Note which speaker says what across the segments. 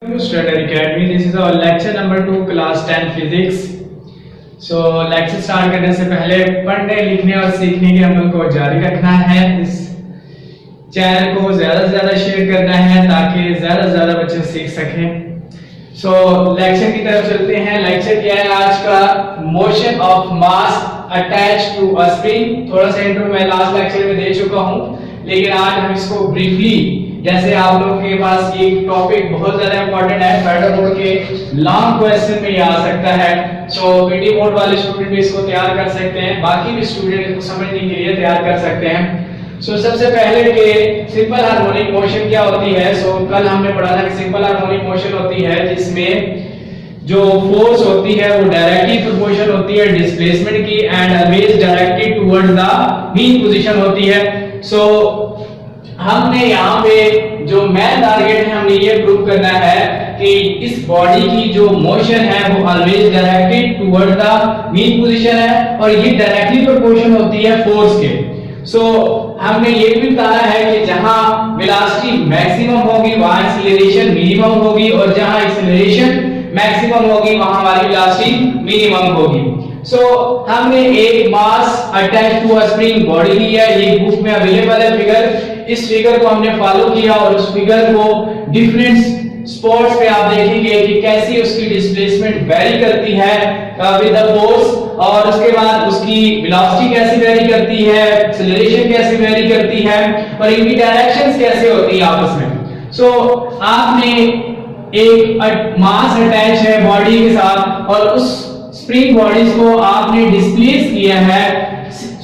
Speaker 1: Study Academy. This is our lecture number 2, class 10 physics. So lecture start करने से पहले पढ़ने लिखने और सीखने के अमल को जारी रखना है। इस चैनल को ज्यादा से ज्यादा शेयर करना है ताकि ज्यादा से ज्यादा बच्चे सीख सकें। सो लेक्चर की तरफ चलते हैं। लेक्चर क्या है आज का? Motion of mass attach to a spring. थोड़ा सा इंट्रो मैं लास्ट लेक्चर में दे चुका हूं, लेकिन आज हम इसको ब्रीफली, जैसे आप लोगों के पास ये टॉपिक बहुत ज्यादा इंपॉर्टेंट है, फेडरल बोर्ड के लॉन्ग क्वेश्चन में ये आ सकता है। सो पीटी बोर्ड वाले स्टूडेंट भी इसको तैयार कर सकते हैं, बाकी भी स्टूडेंट इसको समझने के लिए तैयार कर सकते हैं। सो सबसे पहले के सिंपल हार्मोनिक मोशन क्या होती है? सो कल हमने पढ़ा था कि सिंपल हार्मोनिक मोशन होती है जिसमें जो फोर्स होती है वो डायरेक्टली प्रोपोर्शनल होती है डिस्प्लेसमेंट की and always directed towards the mean position होती है। सो हमने यहाँ पे जो मेन टारगेट है, हमने ये प्रूव करना है कि इस बॉडी की जो मोशन है वो always directed toward the mean position है और ये डायरेक्टली प्रोपोर्शनल होती है फोर्स के। सो हमने ये भी बताया है कि जहां वेलोसिटी मैक्सिमम होगी वहां एक्सीलरेशन मिनिमम होगी और जहां एक्सीलरेशन मैक्सिमम होगी वहां हमारी वेलोसिटी मिनिमम होगी। सो हमने एक mass attach to a spring body लिया है, ये बुक में अवेलेबल है फिगर। इस फिगर को हमने फॉलो किया और उस फिगर को डिफरेंट स्पॉट्स पे आप देखेंगे कि कैसी उसकी डिस्प्लेसमेंट वेरी करती है विद द फोर्स, और उसके बाद उसकी वेलोसिटी कैसे वेरी करती है, एक्सीलरेशन कैसे वेरी करती है और इनकी डायरेक्शंस कैसे होती है आपस में। सो आपने एक मास अटैच है बॉडी के साथ और उस स्प्रिंग बॉडीज को आपने डिस्प्लेस किया है।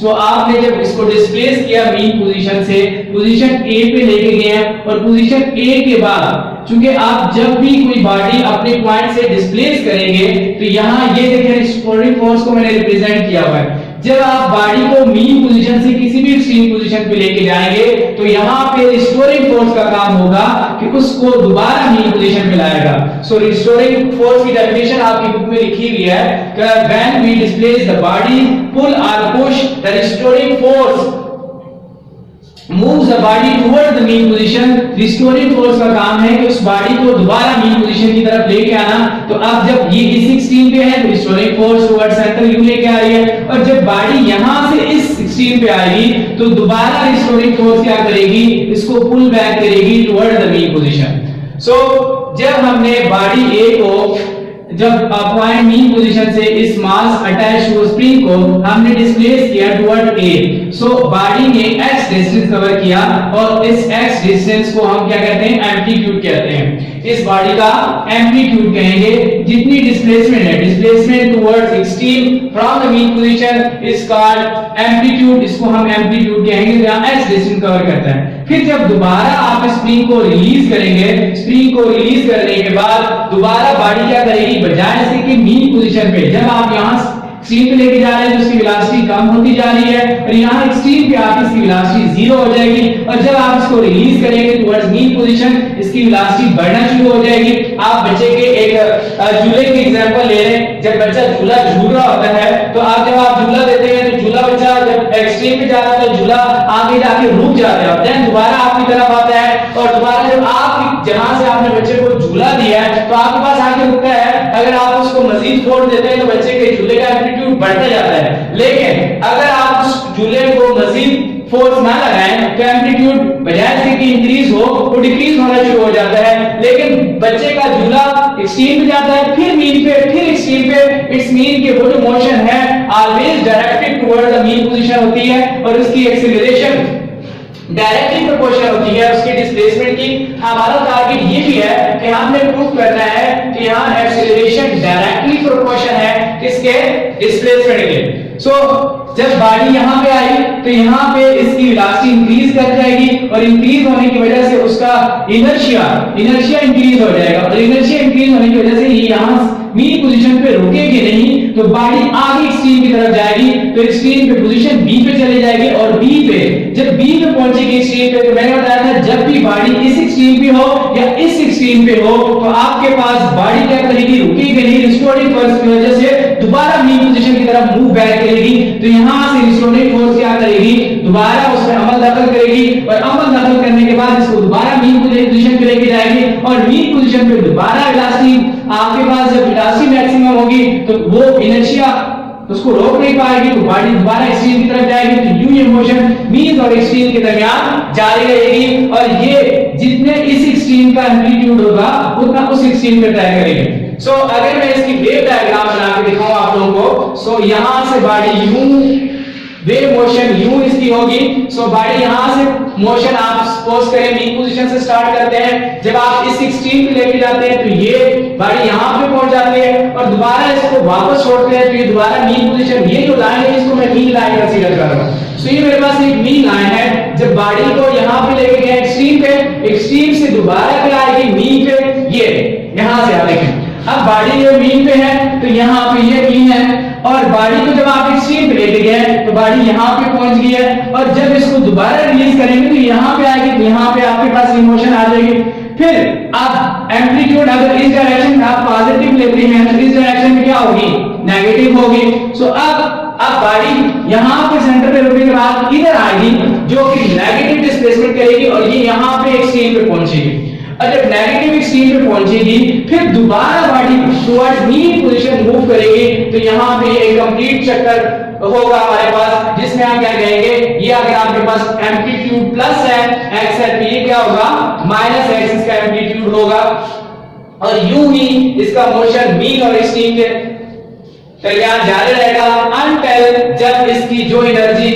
Speaker 1: सो आपने जब इसको डिस्प्लेस किया मीन पोजीशन से पोजीशन ए पे लेके गए हैं और पोजीशन ए के बाद चूंकि आप जब भी कोई बॉडी अपने पॉइंट से डिस्प्लेस करेंगे तो यहाँ ये देखें रिस्टोरिंग फोर्स को मैंने रिप्रेजेंट किया हुआ है। जब आप बॉडी को मीन पोजीशन से किसी भी एक्सट्रीम पोजीशन पे लेके जाएंगे तो यहाँ पे रिस्टोरिंग फोर्स का काम होगा कि उसको दोबारा मीन पोजीशन पे लाएगा। सो रिस्टोरिंग फोर्स की डेफिनेशन आपकी बुक में लिखी हुई है कि when we displace the body pull और push the restoring force moves the body towards the mean position। Restoring force का काम है कि उस बॉडी को दोबारा मीन पोजीशन की तरफ लेके आना। तो अब जब ये इस एक्सट्रीम पे है तो restoring force towards centre you लेके आ रही है और जब बॉडी यहां से इस एक्सट्रीम पे आएगी तो दोबारा रिस्टोरिंग फोर्स क्या करेगी, इसको पुल बैक करेगी टुवर्ड्स द मीन पोजीशन। सो जब हमने बॉडी ए को जब पॉइंट मीन पोजीशन से इस मास अटैच टू स्प्रिंग को हमने डिस्प्लेस किया टुवर्ड ए, सो बॉडी ने x डिस्टेंस कवर किया और इस x डिस्टेंस को हम क्या कहते हैं, एम्पलीट्यूड कहते हैं। इस बॉडी का एम्पलीट्यूड कहेंगे। जितनी डिस्प्लेसमेंट है, displacement towards extreme from the mean position is called amplitude, इसको हम एम्पलीट्यूड कहेंगे जहां x डिस्टेंस कवर करता है। फिर जब दोबारा आप स्प्रिंग को रिलीज करेंगे, स्प्रिंग को रिलीज करने के बाद दोबारा बॉडी क्या करेगी, बजाय इसके कि मीन पोजीशन पे जब आप यहां एक्सट्रीम पे लेके जा रहे हैं तो उसकी वेलोसिटी कम होती जा रही है और यहां एक्सट्रीम पे आके इसकी वेलोसिटी जीरो हो जाएगी और जब आप इसको रिलीज करेंगे टुवर्ड्स मीन पोजीशन इसकी वेलोसिटी बढ़ना शुरू हो जाएगी। आप बच्चे के एक झूले की एग्जांपल ले लें। जब बच्चा झूला झूल रहा होता है तो आप जब आप झूला देते हैं तो झूला बच्चा जब एक्सट्रीम पे जा रहा है तो झूला आगे जाके रुक जाता है, देन दोबारा आपकी तरफ आता है और दोबारा जब आप जहां से आपने बच्चे को झूला दिया है तो आपके पास आके रुकता है। अगर आप उसको मजीद फोर्स देते हैं तो बच्चे के झूले का एम्पलीट्यूड बढ़ता जाता है, लेकिन अगर आप उस झूले को मजीद फोर्स ना लगाएं तो एम्पलीट्यूड बजाय से कि इंक्रीज हो वो डिक्रीज होना शुरू हो जाता है। लेकिन बच्चे का झूला एक्सट्रीम पे जाता है, फिर मीन पे, फिर एक्सट्रीम पे, इट्स मीन कि वो जो मोशन है always directed toward the mean position होती है और उसकी एक्सीलरेशन डायरेक्टली प्रोपोर्शनल होती है उसके डिस्प्लेसमेंट की। हमारा टारगेट ये भी है कि हमने प्रूव करना है कि यहां एक्सीलरेशन डायरेक्टली प्रोपोर्शनल है किसके, डिस्प्लेसमेंट के। सो जब बॉडी यहां पे आई तो यहां पे इसकी वेलोसिटी इंक्रीज कर जाएगी और इंक्रीज होने की वजह से उसका इनर्शिया इंक्रीज हो जाएगा और इनर्शिया इंक्रीज होने की वजह से ये यहां मीन पोजीशन पे रुकेगी नहीं तो बॉडी आगे एक्सट्रीम की तरफ जाएगी तो एक्सट्रीम पे पोजीशन बी पे चले जाएगी और बी पे जब बी पे पहुंचेगी एक्सट्रीम पे तो मैंने बताया था जब भी बॉडी इस एक्सट्रीम पे हो या इस एक्सट्रीम पे हो तो आपके पास बॉडी क्या करेगी, रुकेगी नहीं, रिस्टोरिंग फोर्स की वजह से
Speaker 2: दोबारा मीन पोजीशन की तरफ मूव बैक करेगी, तो यहां से रिस्टोरिंग फोर्स क्या करेगी, दोबारा उसमें अमल दखल करेगी और अमल दखल करने के बाद इसको दोबारा मीन पोजीशन पे लेके जाएगी और मीन पोजीशन पे दोबारा वेलोसिटी आपके पास जब वेलोसिटी मैक्सिमम होगी तो वो इनर्शिया उसको रोक नहीं पाएगी, तो बॉडी दोबारा एक्सट्रीम की तरफ जाएगी। तो यूं ये मोशन मीन और एक्सट्रीम के दरमियान जारी रहेगी और ये जितने इस एक्सट्रीम का एम्पलीट्यूड होगा उतना उस एक्सट्रीम पे तय करेगी। सो अगर मैं इसकी वेव डायग्राम बना के दिखाऊं आप लोगों को, सो यहां से बॉडी यूं वेव मोशन यूं इसकी होगी। सो बॉडी यहां से मोशन आप सपोज करें मीन पोजीशन से स्टार्ट करते हैं, जब आप इस एक्सट्रीम पे लेके जाते हैं तो ये बॉडी यहां पे पहुंच जाती है और दोबारा इसको वापस छोड़ते हैं तो ये दोबारा मीन पोजीशन, ये जो लाइन है इसको मैं मीन लाइन कंसीडर कर रहा हूं। सो ये मेरे पास एक मीन लाइन है, जब बॉडी को यहां पे लेके गए एक्सट्रीम पे, एक्सट्रीम से दोबारा पे आएगी मीन पे, ये यहां से आप देखें अब बॉडी ये मीन पे है तो यहां पे ये मीन है और बॉडी को जब आप एक्सट्रीम पे लेके गए तो बॉडी यहां पे पहुंच गई है और जब इसको दोबारा रिलीज करेंगे तो यहां पे आएगी, तो यहां पे आपके पास इमोशन आ जाएगी। फिर अब एम्पलीट्यूड अगर इस डायरेक्शन में आप पॉजिटिव लेते हैं तो इस डायरेक्शन में क्या होगी, नेगेटिव होगी। सो अब बॉडी यहां पे सेंटर पे रुकने के बाद इधर आएगी जो कि नेगेटिव डिस्प्लेसमेंट करेगी और ये यहां पे एक्सट्रीम पे पहुंचेगी और जब नेगेटिव एक्सट्रीम पे पहुंचेगी फिर दोबारा body towards mean position move करेगी, तो यहां पे एक कंप्लीट चक्कर होगा हमारे पास जिसमें हम क्या कहेंगे, ये अगर आपके पास एम्पलीट्यूड प्लस है x है तो ये क्या होगा माइनस x इसका एम्पलीट्यूड होगा और यूं ही इसका मोशन मीन और एक्सट्रीम के दरमियान जारी रहेगा अनटिल जब इसकी जो एनर्जी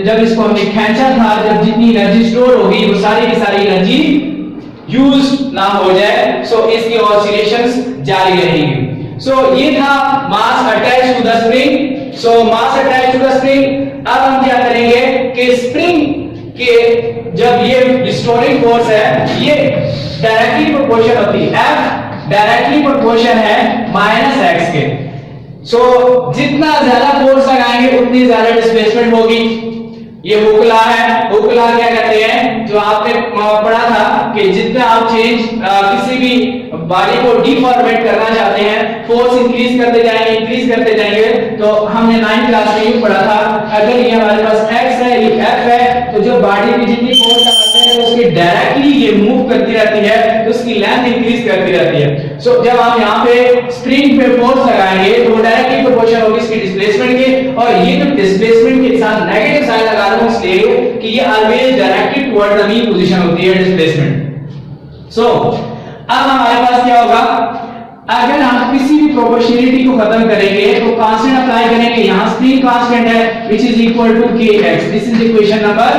Speaker 2: जब इसको हमने खींचा था, जब जितनी एनर्जी स्टोर होगी वो सारी की सारी एनर्जी यूज ना हो जाए। सो इसकी ऑसिलेशंस जारी रहेंगी। सो ये था mass attach to the spring. So mass attach to the spring. अब हम क्या करेंगे कि स्प्रिंग के जब ये रिस्टोरिंग फोर्स है ये डायरेक्टली प्रोपोर्शनल होती है, F डायरेक्टली प्रोपोर्शनल है माइनस x के। सो जितना ज्यादा फोर्स लगाएंगे उतनी ज्यादा डिस्प्लेसमेंट होगी। ये हुकला है, हुकला क्या कहते हैं जो आपने पढ़ा था कि जितना आप चेंज किसी भी बॉडी को डिफॉर्मेट करना चाहते हैं फोर्स इंक्रीज करते जाएंगे तो हमने 9th क्लास में ये पढ़ा था अगर ये हमारे पास x है ये f है तो जो बॉडी की जितनी फोर्स लगाते हैं उसकी डायरेक्टली ये मूव करती रहती है तो उसकी लेंथ इंक्रीज करती रहती है। सो जब हम यहाँ पे स्प्रिंग पे फोर्स लगाएंगे तो वो डायरेक्टली प्रोपोर्शनल होगी इसकी डिस्प्लेसमेंट के और ये जो डिस्प्लेसमेंट के साथ नेगेटिव साइन लगा रहा हूं इसलिए कि ये always directly toward the mean position होती है डिस्प्लेसमेंट। सो अब हमारे पास क्या होगा, अगर हम किसी भी प्रोपोर्शनलिटी को खत्म करेंगे तो कांस्टेंट अप्लाई करेंगे, यहां स्प्रिंग कांस्टेंट है which is equal to kx। This is equation number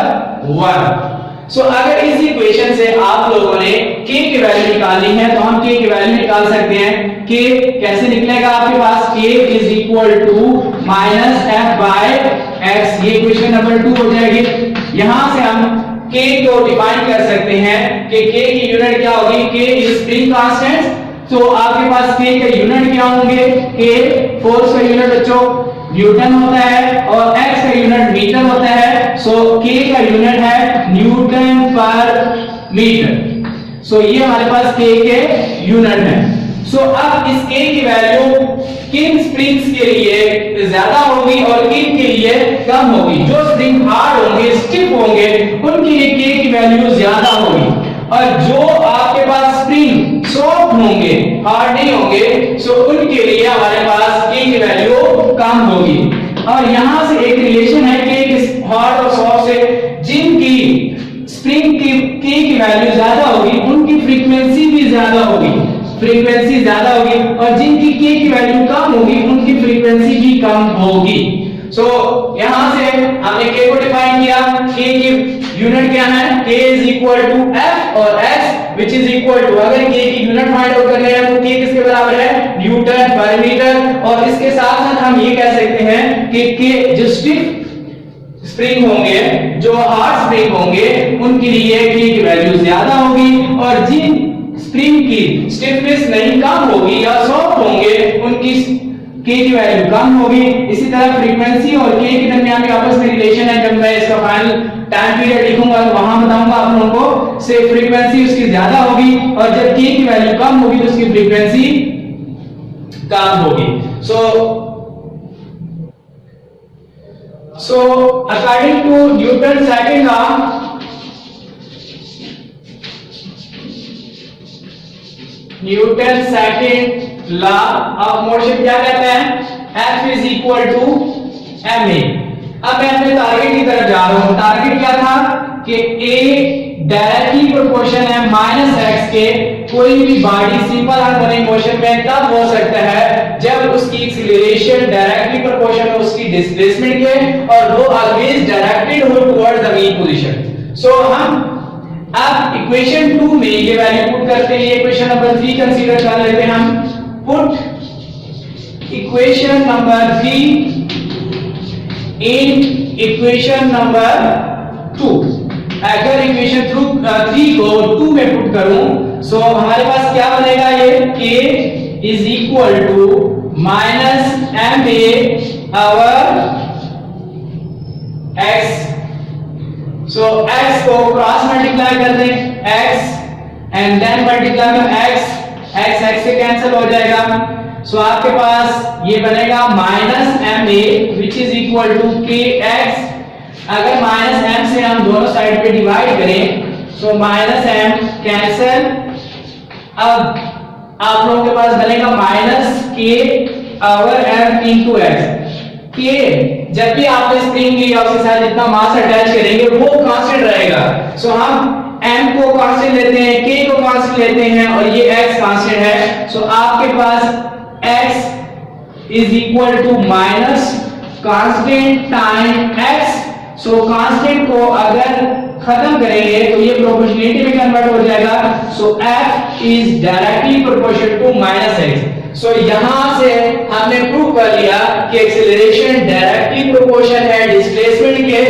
Speaker 2: 1। So अगर इस इक्वेशन से आप लोगों ने k की वैल्यू निकालनी है तो हम k की वैल्यू निकाल सकते हैं। k कैसे निकलेगा आपके पास, k is equal to minus f by x, ये इक्वेशन नंबर 2 हो जाएगी। यहां से हम k को डिफाइन कर सकते हैं कि k की यूनिट क्या होगी, k इज स्प्रिंग कांस्टेंट। तो आपके पास k का यूनिट क्या होंगे, k फोर्स का यूनिट बच्चों न्यूटन होता है और x का यूनिट मीटर होता है। सो k का यूनिट है न्यूटन पर मीटर। सो ये हमारे पास k के यूनिट है। सो अब इस k की वैल्यू किन स्प्रिंग्स के लिए ज्यादा होगी और किन के लिए कम होगी। जो स्प्रिंग हार्ड होंगे स्टिफ होंगे उनके लिए k की वैल्यू ज्यादा होगी और जो आपके पास स्प्रिंग सॉफ्ट होंगे हार्ड नहीं होंगे सो उनके लिए हमारे पास k की वैल्यू कम होगी। और यहां से एक रिलेशन है कि हार्ड और सॉफ्ट से, जिनकी स्प्रिंग की k की वैल्यू ज्यादा होगी उनकी फ्रीक्वेंसी भी ज्यादा होगी, फ्रीक्वेंसी ज्यादा होगी और जिनकी k की वैल्यू कम होगी उनकी फ्रीक्वेंसी भी कम होगी। सो यहां से हमने k को डिफाइन किया, k की यूनिट क्या है, k is equal to f और s which is equal to, अगर k की यूनिट फाइंड आउट करनी है तो k किसके बराबर है, न्यूटन पर मीटर। और इसके साथ साथ हम ये कह सकते हैं कि k जो स्टिफ स्प्रिंग होंगे, जो हार्ड स्प्रिंग होंगे उनके लिए k की वैल्यू ज्यादा होगी और जिन स्प्रिंग की स्टिफनेस नहीं कम होगी या सॉफ्ट होंगे उनकी k की वैल्यू कम होगी। इसी तरह फ्रीक्वेंसी और k के दरमियान भी आपस में रिलेशन है, जब मैं इसका फाइनल टाइम पीरियड लिखूंगा तो वहां बताऊंगा आप लोगों को। से फ्रीक्वेंसी उसकी ज्यादा होगी और जब k की वैल्यू कम होगी तो उसकी फ्रीक्वेंसी काम होगी। So according to Newton's second law, Newton second law of motion क्या कहता है? F is equal to ma। अब मैं अपने टारगेट की तरफ जा रहा हूं। टारगेट क्या था कि a डायरेक्टली प्रोपोर्शन है -x के। कोई भी बॉडी सिंपल हार्मोनिक मोशन में तब हो सकता है जब उसकी एक्सीलरेशन डायरेक्टली प्रोपोर्शन हो उसकी डिस्प्लेसमेंट के और वो ऑलवेज डायरेक्टेड हो टुवर्ड द मीन पोजीशन। सो हम अब इक्वेशन 2 में ये वैल्यू पुट करते हैं। इक्वेशन नंबर 3 कंसीडर कर लेते हैं हम। Put equation number 3 in equation number 2। अगर इक्वेशन 3 को 2 में पुट करूं सो हमारे पास क्या बनेगा? ये k is equal to minus ma over x। So x को क्रॉस मल्टीप्लाई कर दें x एंड देन मल्टीप्लाई में x से कैंसिल हो जाएगा। सो आपके पास ये बनेगा minus ma which is equal to kx। अगर माइनस m से हम दोनों साइड पे डिवाइड करें सो माइनस m कैंसिल। अब आप लोगों के पास बनेगा minus k over m into x। k जब भी आपने स्प्रिंग लिया उसके साथ जितना मास अटैच करेंगे वो कांस्टेंट रहेगा। सो हम m को कांस्टेंट लेते हैं, k को कांस्टेंट लेते हैं और ये x कांस्टेंट है। सो आपके पास x is equal to minus constant time x। So constant को अगर खत्म करेंगे तो ये प्रोपोर्शनलिटी में कन्वर्ट हो जाएगा। So f is directly proportional to -x। So यहां से हमने प्रूव कर लिया कि एक्सीलरेशन डायरेक्टली प्रोपोर्शनल है डिस्प्लेसमेंट के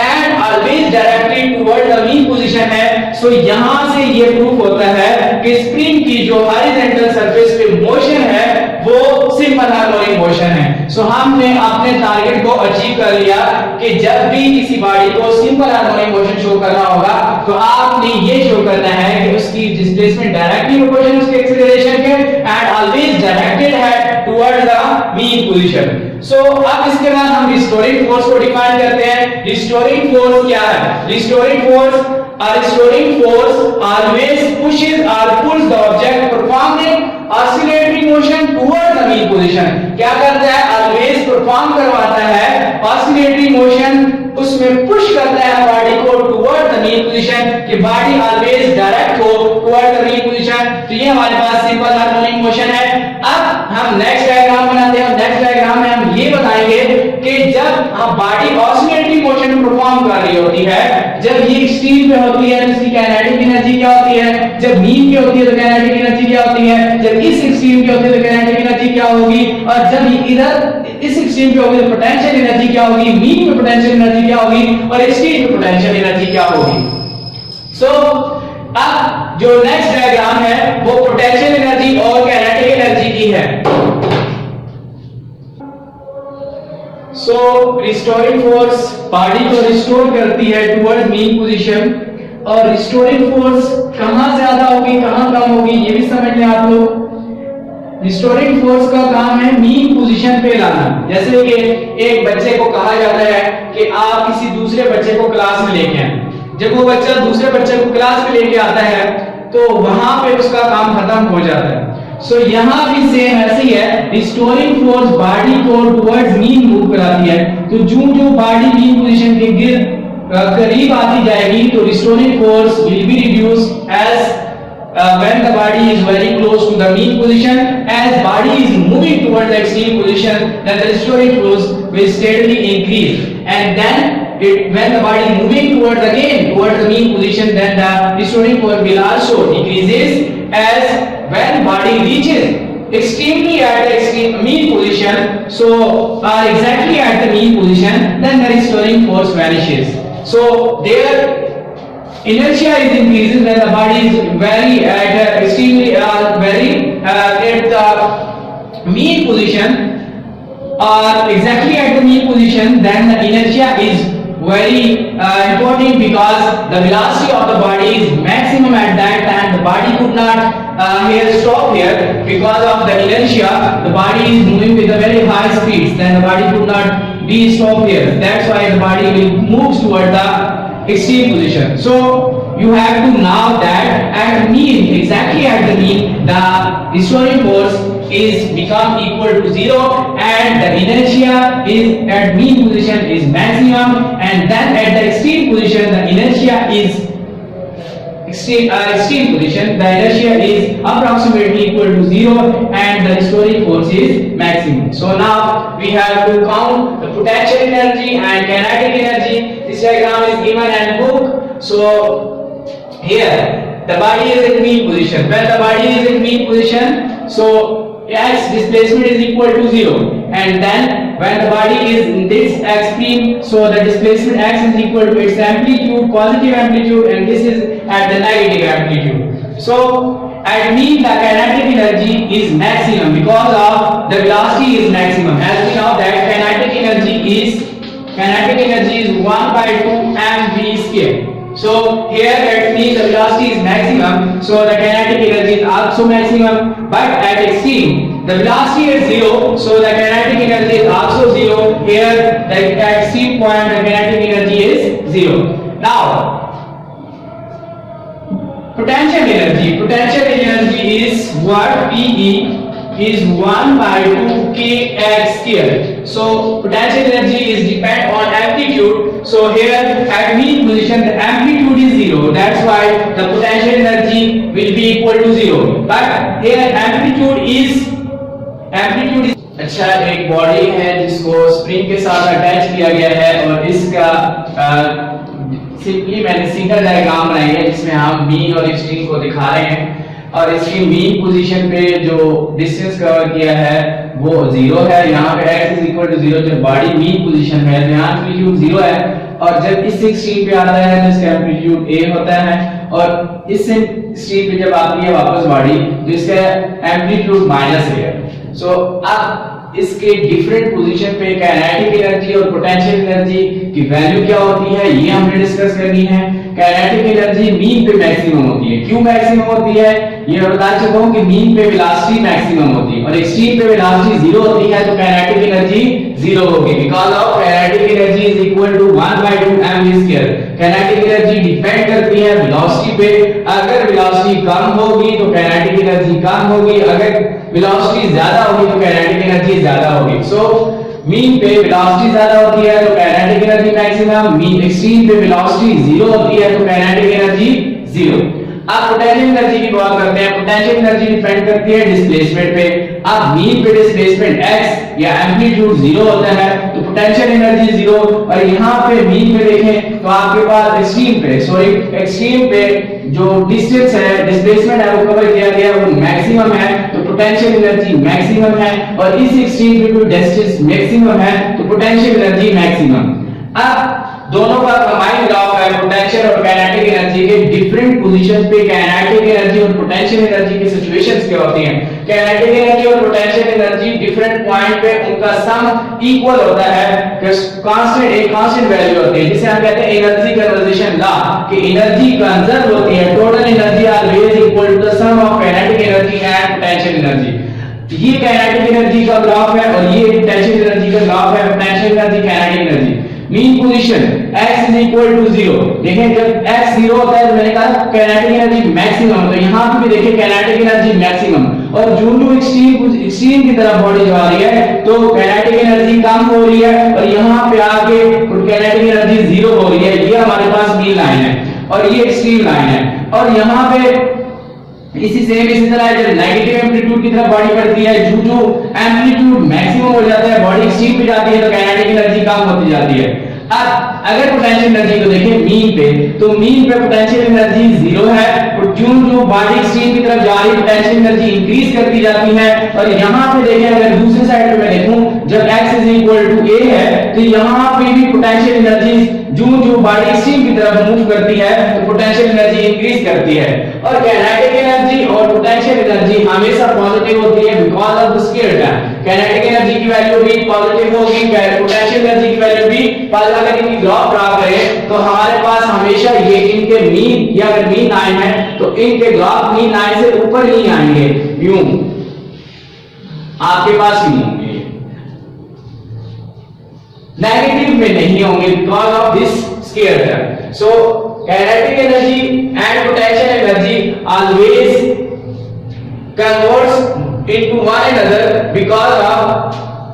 Speaker 2: and always directly toward the mean position है। सो यहां से ये प्रूफ होता है कि स्प्रिंग की जो हॉरिजॉन्टल सरफेस पे मोशन है वो सिंपल हार्मोनिक मोशन है। सो हमने अपने टारगेट को अचीव कर लिया कि जब भी किसी बॉडी को सिंपल हार्मोनिक मोशन शो करना होगा तो आपने ये शो करना है कि उसकी डिस्प्लेसमेंट डायरेक्टली प्रोपोर्शनल उसके एक्सीलरेशन के एंड ऑलवेज डायरेक्टेड है टुवर्ड द मीन पोजीशन। सो अब इसके बाद हम रिस्टोरिंग फोर्स को डिफाइन करते हैं। रिस्टोरिंग फोर्स क्या है? Restoring force always pushes or pulls the object performing oscillatory motion toward the mean position। क्या करता है? always perform करवाता है oscillatory motion, उसमें पुश करता है बॉडी को टुवर्ड द मीन पोजीशन कि बॉडी ऑलवेज डायरेक्ट हो टुवर्ड द मीन पोजीशन। तो ये हमारे पास सिंपल हार्मोनिक मोशन है। अब हम नेक्स्ट डायग्राम बनाते हैं। नेक्स्ट डायग्राम में हम ये बताएंगे कि जब हम बॉडी ऑसिलेटरी मोशन परफॉर्म कर रही होती है, जब ये एक्सट्रीम पे होती है तो इसकी काइनेटिक एनर्जी क्या होती है, जब मीन पे होती है तो काइनेटिक एनर्जी क्या होती है, जब इस एक्सट्रीम पे होती है तो काइनेटिक एनर्जी क्या होगी, और जब ये इधर इस एक्सट्रीम पे होगी तो पोटेंशियल एनर्जी क्या होगी, मीन पे पोटेंशियल एनर्जी क्या होगी और एक्सट्रीम पे पोटेंशियल एनर्जी क्या होगी। सो अब जो नेक्स्ट डायग्राम है वो पोटेंशियल एनर्जी और काइनेटिक एनर्जी की है। सो रिस्टोरिंग फोर्स बॉडी को रिस्टोर करती है टुवर्ड्स मीन पोजीशन, और रिस्टोरिंग फोर्स कहां ज्यादा होगी कहां कम होगी ये भी समझ लें आप लोग। रिस्टोरिंग फोर्स का काम है मीन पोजीशन पे लाना। जैसे कि एक बच्चे को कहा जाता है कि आप किसी दूसरे बच्चे को क्लास में लेके आए, जब वो बच्चा दूसरे बच्चे को क्लास में लेके आता है तो वहां पे उसका काम खत्म हो जाता है। सो यहां भी सेम ऐसे ही है, रिस्टोरिंग फोर्स बॉडी को टुवर्ड्स मीन मूव कराती है। तो जो बॉडी मीन पोजीशन के करीब आती जाएगी तो restoring force will be reduced as when the body is very close to the mean position. As body is moving towards the extreme position, then the restoring force will steadily increase, and then when the body is moving towards the mean position, then the restoring force will also decreases as when body reaches extremely at the extreme mean position, so exactly at the mean position, then the restoring force vanishes. So there inertia is increases when the body is very at extremely very at the mean position or exactly at the mean position, then the inertia is very important because the velocity of the body is maximum at that time. The body could not here stop here because of the inertia. The body is moving with a very high speed, then the body could not be stopped here. That's why the body will move toward the extreme position. So you have to know that at mean, exactly at the mean, the restoring force is become equal to 0 and the inertia is at mean position is maximum, and then at the extreme position the inertia is extreme position, the inertia is approximately equal to 0 and the restoring force is maximum. So now we have to count the potential energy and kinetic energy. This diagram is given in book. So here the body is in mean position. When the body is in mean position, so x displacement is equal to 0, and then when the body is in this extreme, so the displacement x is equal to its amplitude, positive amplitude, and this is at the negative amplitude. So at mean the kinetic energy is maximum because of the velocity is maximum. As we know that kinetic energy is 1 by 2 mv square. So here at mean the velocity is maximum, so the kinetic energy is also maximum. But at extreme the velocity is 0, so the kinetic energy is also 0. Here the extreme point the kinetic energy is 0. Now potential energy is what? PE is 1 by 2 kx square. So potential energy is depend on amplitude. So here at mean position the amplitude is 0. That's why the potential energy will be equal to 0. But here amplitude is अच्छा एक body है जिसको spring के साथ attach किया गया है, और इसका सिंपली मैंने सिंगल डायग्राम बनाई है जिसमें हम मीन और एक्सट्रीम को दिखा रहे हैं, और इसकी मीन पोजीशन पे जो डिस्टेंस कवर किया है वो 0 है। यहाँ पे x इज इक्वल टू 0 जब बॉडी मीन पोजीशन में है तो यहाँ एम्पलीट्यूड 0 है, और जब इस एक्सट्रीम पे आता है तो इसका एम्पलीट्यूड a होता है, और इस एक्सट्रीम पे जब आती है वापस बॉडी तो इसका एम्पलीट्यूड माइनस है। सो अब इसके डिफरेंट पोजीशन पे काइनेटिक एनर्जी और पोटेंशियल एनर्जी की वैल्यू क्या होती है ये हमने डिस्कस करनी है। काइनेटिक एनर्जी मीन पे मैक्सिमम होती है। क्यों मैक्सिमम होती है ये मैं बता चुका हूं कि मीन पे वेलोसिटी मैक्सिमम होती है और एक्सट्रीम पे वेलोसिटी 0 होती है, तो काइनेटिक एनर्जी 0 होगी because of kinetic energy is equal to 1/2 mv²। Kinetic energy depend करती है वेलोसिटी पे। अगर वेलोसिटी कम होगी तो काइनेटिक एनर्जी कम होगी, अगर वेलोसिटी ज्यादा होगी तो काइनेटिक एनर्जी ज्यादा होगी। सो मीन पे वेलोसिटी ज्यादा होती है तो kinetic energy maximum, mean extreme पे वेलोसिटी 0 होती है तो काइनेटिक एनर्जी 0। अब पोटेंशियल एनर्जी की बात करते हैं। पोटेंशियल एनर्जी डिपेंड करती है डिस्प्लेसमेंट पे। अब मीन पे डिस्प्लेसमेंट x या एम्पलीट्यूड 0 होता है तो पोटेंशियल एनर्जी 0, और यहाँ पे मीन पे देखें तो आपके पास एक्सट्रीम पे जो डिस्टेंस है डिस्प्लेसमेंट है वो कवर किया गया वो मैक्सिमम है तो पोटेंशियल एनर्जी मैक्सिमम है, और इस एक्सट्रीम पे जो डिस्टेंस मैक्सिमम है तो पोटेंशियल एनर्जी मैक्सिमम। अब दोनों का कंबाइंड ग्राफ है पोटेंशियल और काइनेटिक एनर्जी के डिफरेंट पोजीशंस पे काइनेटिक एनर्जी और पोटेंशियल एनर्जी की सिचुएशंस क्या होती हैं। काइनेटिक एनर्जी और पोटेंशियल एनर्जी डिफरेंट पॉइंट पे उनका सम इक्वल होता है, कांस्टेंट एक कांस्टेंट वैल्यू होती है जिसे हम कहते हैं एनर्जी कंजर्वेशन लॉ कि एनर्जी कंजर्व होती है। Total energy always equal to the sum of kinetic energy and potential energy. ये काइनेटिक एनर्जी का ग्राफ है और ये पोटेंशियल एनर्जी का ग्राफ है। Potential energy kinetic energy mean position x is equal to 0। देखें जब x 0 होता है तो मैंने कहा काइनेटिक एनर्जी मैक्सिमम, तो यहां पे भी देखिए काइनेटिक एनर्जी मैक्सिमम, और जो एक्सट्रीम की तरफ बॉडी जा रही है तो काइनेटिक एनर्जी कम हो रही है और यहां पे आके काइनेटिक एनर्जी 0 हो रही है। ये हमारे पास मीन लाइन है और ये एक्सट्रीम लाइन है, और यहां पे इसी तरह जब नेगेटिव एम्पलीट्यूड की तरफ बॉडी बढ़ती है जो एम्पलीट्यूड मैक्सिमम हो जाता है बॉडी एक्सट्रीम पे जाती है तो काइनेटिक एनर्जी कम होती जाती है। अब अगर पोटेंशियल एनर्जी को देखें मीन पे तो मीन पे पोटेंशियल एनर्जी 0 है, और जो बॉडी एक्सट्रीम की तरफ जा रही है पोटेंशियल एनर्जी इंक्रीज करती जाती है। और यहां पे देखें अगर दूसरी साइड पे मैं देखूं जब x is equal to a है तो यहां पे भी पोटेंशियल एनर्जी जो बॉडी एक्सट्रीम की तरफ मूव करती है तो पोटेंशियल एनर्जी इंक्रीज करती है। और काइनेटिक एनर्जी और पोटेंशियल एनर्जी हमेशा पॉजिटिव होती है because of the square time. Kinetic energy की वैल्यू भी पॉजिटिव होगी, पोटेंशियल एनर्जी की वैल्यू भी पॉजिटिव। अगर इनकी ग्राफ ड्रा करें तो हमारे पास हमेशा ये इनके मीन या अगर मीन लाइन है तो इनके ग्राफ मीन लाइन से ऊपर ही आएंगे, यूं आपके पास ही होंगे, नेगेटिव में नहीं होंगे because of this square time. So kinetic energy and potential energy always converts into one another because of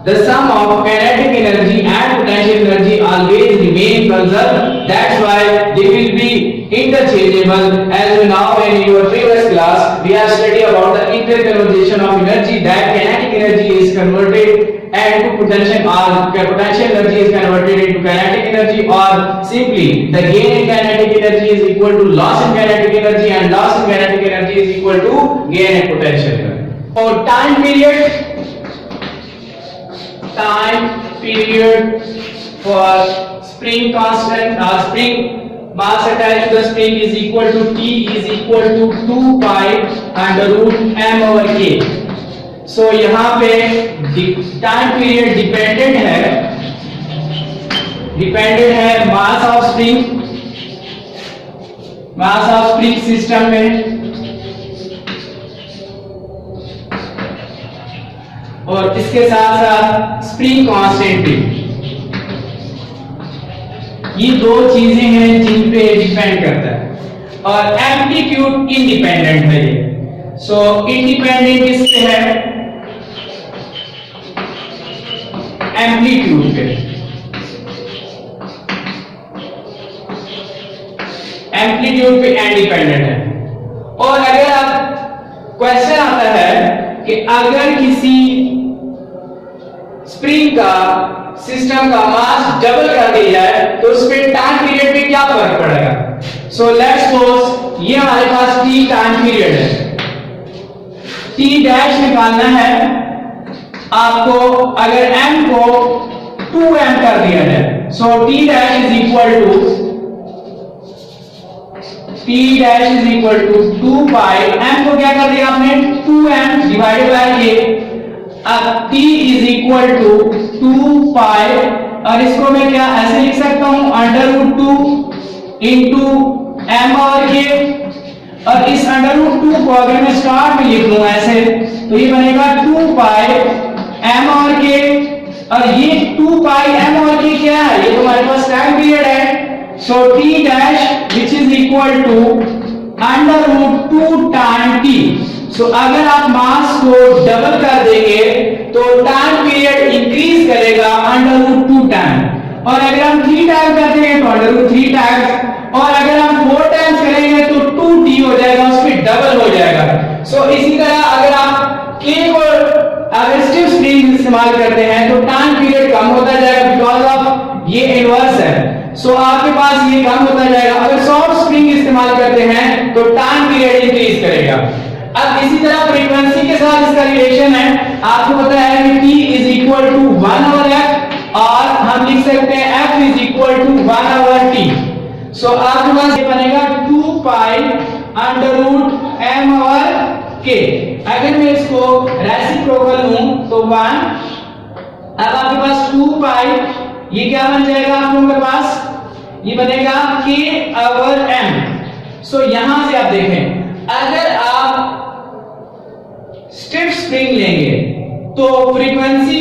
Speaker 2: the sum of kinetic energy and potential energy always remain conserved. That's why they will be interchangeable. As we know in your previous class we have studied about the interconversion of energy, that kinetic energy is converted into potential or potential energy is converted into kinetic energy, or simply the gain in kinetic energy is equal to loss in kinetic energy and loss in kinetic energy is equal to gain in potential energy. For time period for spring constant or spring mass attached to the spring is equal to T is equal to 2 pi under root m over k. So यहाँ पे time period dependent है mass of spring system में, और इसके साथ साथ spring constant भी। ये दो चीजें हैं जिन पे डिपेंड करता है, और एम्पलीट्यूड इंडिपेंडेंट है ये। सो इंडिपेंडेंट किससे है? एम्पलीट्यूड पे। एम्पलीट्यूड पे इंडिपेंडेंट है। और अगर आप क्वेश्चन आता है कि अगर किसी स्प्रिंग का सिस्टम का मास डबल कर दिया जाए तो उसमें टाइम पीरियड पे क्या फर्क पड़ेगा? सो लेट्स सपोज ये हमारे पास टी टाइम पीरियड है, टी डैश निकालना है आपको। अगर m को 2m कर दिया जाए, so t dash is equal to 2 pi, m को क्या कर दिया आपने? 2m divided by k। अब t is equal to 2 pi, और इसको मैं क्या ऐसे लिख सकता हूं, अंडर रूट 2 इंटू m और k। और इस अंडर रूट 2 को अगर मैं स्टार्ट में लिख लूं ऐसे तो ये बनेगा 2 पाई m और k, और ये 2 पाई m और k क्या है? ये तो हमारे पास टाइम पीरियड है। So t dash which is equal to under root 2 time t। So अगर आप मास को डबल कर देंगे तो टाइम पीरियड इंक्रीज करेगा अंडर रूट 2 टाइम, और अगर हम 3 टाइम कर देंगे तो अंडर रूट 3 टाइम, और अगर हम 4 टाइम्स करेंगे तो 2t हो जाएगा, उसमें डबल हो जाएगा। सो इसी तरह अगर आप k को अगर स्टिफ स्प्रिंग इस्तेमाल करते हैं तो टाइम पीरियड कम होता जाएगा बिकॉज ऑफ ये इनवर्स है। सो आपके पास ये कम होता जाएगा। अगर सॉफ्ट स्प्रिंग इस्तेमाल करते हैं तो टाइम पीरियड इंक्रीज करेगा। अब इसी तरह फ्रीक्वेंसी के साथ इसका रिलेशन है। आपको पता है कि t is equal to 1 over f, और हम लिख सकते हैं f is equal to 1 over t। So आपके पास ये बनेगा 2 pi under root m over k। अगर मैं इसको रेसिप्रोकल लूं तो 1, अब आपके पास 2 पाई, ये क्या बन जाएगा आप लोगों के पास? ये बनेगा k ओवर m। सो यहां से आप देखें, अगर आप स्टिफ स्प्रिंग लेंगे तो फ्रीक्वेंसी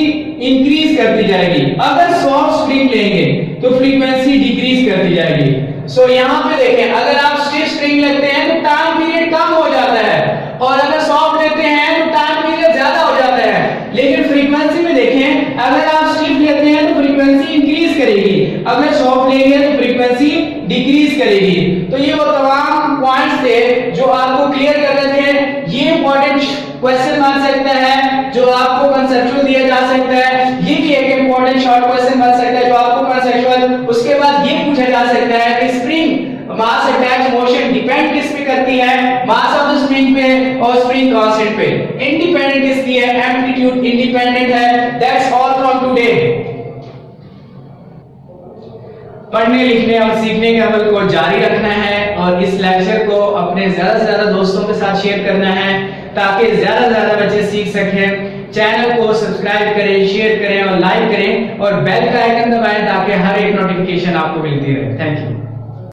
Speaker 2: इंक्रीज करती जाएगी, अगर सॉफ्ट स्प्रिंग लेंगे तो फ्रीक्वेंसी डिक्रीज करती जाएगी। सो यहां पे देखें, अगर आप स्टिफ स्प्रिंग लेते हैं तो टाइम पीरियड कम हो जाता है, और अगर सॉफ्ट लेते हैं तो टाइम पीरियड ज्यादा हो जाता है। लेकिन फ्रीक्वेंसी में देखें, अगर आप स्टिफ लेते हैं तो फ्रीक्वेंसी इंक्रीज करेगी, अगर सॉफ्ट लेंगे तो फ्रीक्वेंसी डिक्रीज करेगी। तो ये वो तमाम पॉइंट्स थे जो आपको क्लियर कर रहे थे। ये इंपॉर्टेंट क्वेश्चन बन सकता है जो आपको कंसेप्चुअल दिया जा सकता है, ये भी एक इंपॉर्टेंट शॉर्ट क्वेश्चन बन सकता है जो आपको कंसेप्चुअल। उसके बाद ये पूछा जा सकता है कि spring mass attach motion depend किस पे करती है? मास ऑफ द स्प्रिंग पे और स्प्रिंग कांस्टेंट पे। इंडिपेंडेंट किसकी है? एम्पलीट्यूड इंडिपेंडेंट है। That's all from today.
Speaker 1: पढ़ने लिखने और सीखने के अमल को जारी रखना है और इस लेक्चर को अपने ज्यादा से ज्यादा दोस्तों के साथ शेयर करना है ताकि ज्यादा से ज्यादा बच्चे सीख सकें। चैनल को सब्सक्राइब करें, शेयर करें और लाइक करें और बेल का आइकन दबाएं ताकि हर एक नोटिफिकेशन आपको मिलती रहे। Thank you.